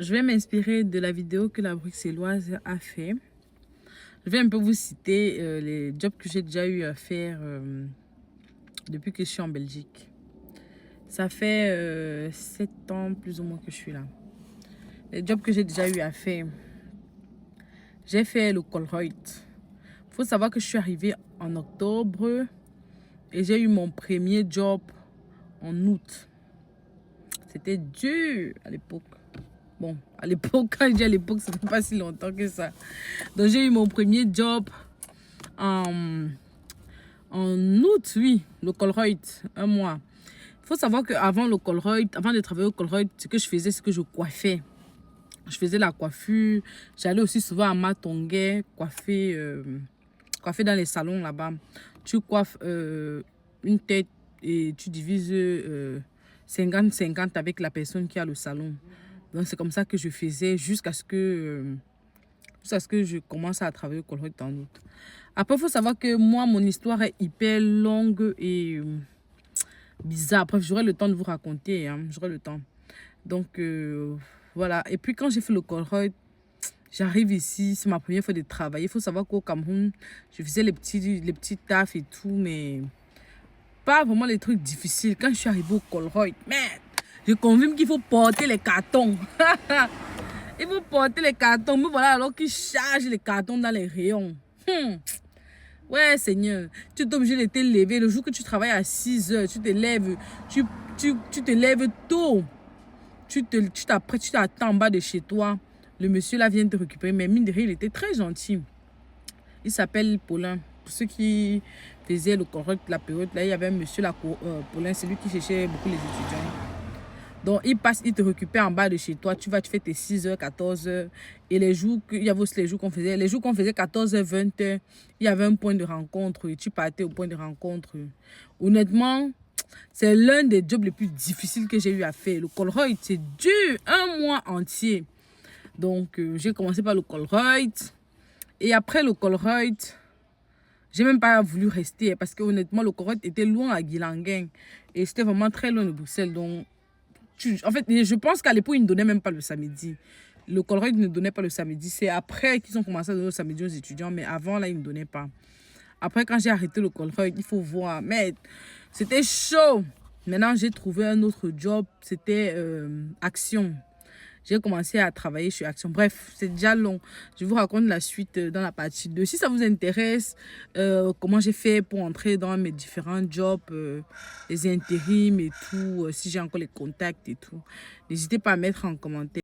Je vais m'inspirer de la vidéo que la Bruxelloise a fait. Je vais un peu vous citer les jobs que j'ai déjà eu à faire depuis que je suis en Belgique. Ça fait 7 ans plus ou moins que je suis là. Les jobs que j'ai déjà eu à faire. J'ai fait le Colruyt. Il faut savoir que je suis arrivée en octobre et j'ai eu mon premier job en août. C'était dur à l'époque. Bon, à l'époque, quand je dis à l'époque, ça fait pas si longtemps que ça. Donc, j'ai eu mon premier job en, en août, oui, le Colruyt, un mois. Il faut savoir qu'avant le Colruyt, avant de travailler au Colruyt, ce que je faisais, c'est que je coiffais. Je faisais la coiffure. J'allais aussi souvent à Matongué, coiffer dans les salons là-bas. Tu coiffes une tête et tu divises 50-50 avec la personne qui a le salon. Donc, c'est comme ça que je faisais jusqu'à ce que je commence à travailler au Colruyt en août. Après, il faut savoir que moi, mon histoire est hyper longue et bizarre. Après, j'aurai le temps de vous raconter. Hein, j'aurai le temps. Donc, voilà. Et puis, quand j'ai fait le Colruyt, j'arrive ici. C'est ma première fois de travailler. Il faut savoir qu'au Cameroun, je faisais les petits tafs et tout, mais pas vraiment les trucs difficiles. Quand je suis arrivée au Colruyt, merde, je confirme qu'il faut porter les cartons. Il faut porter les cartons. Mais voilà, alors qu'ils chargent les cartons dans les rayons. Ouais, Seigneur. Tu es obligé de te lever. Le jour que tu travailles à 6 heures, tu te lèves. Tu te lèves tôt. Tu t'attends en bas de chez toi. Le monsieur là vient te récupérer. Mais mine de rien, il était très gentil. Il s'appelle Paulin. Pour ceux qui faisaient le Colruyt, la période là, il y avait un monsieur là, Paulin. C'est lui qui cherchait beaucoup les étudiants. Donc, il passe, il te récupère en bas de chez toi. Tu vas, tu fais tes 6h, 14h. Et les jours, il y avait aussi les jours qu'on faisait. Les jours qu'on faisait 14h, 20h, il y avait un point de rencontre. Et tu partais au point de rencontre. Honnêtement, c'est l'un des jobs les plus difficiles que j'ai eu à faire. Le Colruyt, c'est dur. Un mois entier. Donc, j'ai commencé par le Colruyt. Et après le Colruyt, j'ai même pas voulu rester. Parce que honnêtement, le Colruyt était loin à Guilanguin. Et c'était vraiment très loin de Bruxelles. Donc, en fait, je pense qu'à l'époque, ils ne donnaient même pas le samedi. Le Colruyt ne donnait pas le samedi. C'est après qu'ils ont commencé à donner le samedi aux étudiants. Mais avant, là, ils ne donnaient pas. Après, quand j'ai arrêté le Colruyt, il faut voir. Mais c'était chaud. Maintenant, j'ai trouvé un autre job. C'était Action. J'ai commencé à travailler sur Action. Bref, c'est déjà long. Je vous raconte la suite dans la partie 2. Si ça vous intéresse, comment j'ai fait pour entrer dans mes différents jobs, les intérims et tout, si j'ai encore les contacts et tout, n'hésitez pas à mettre en commentaire.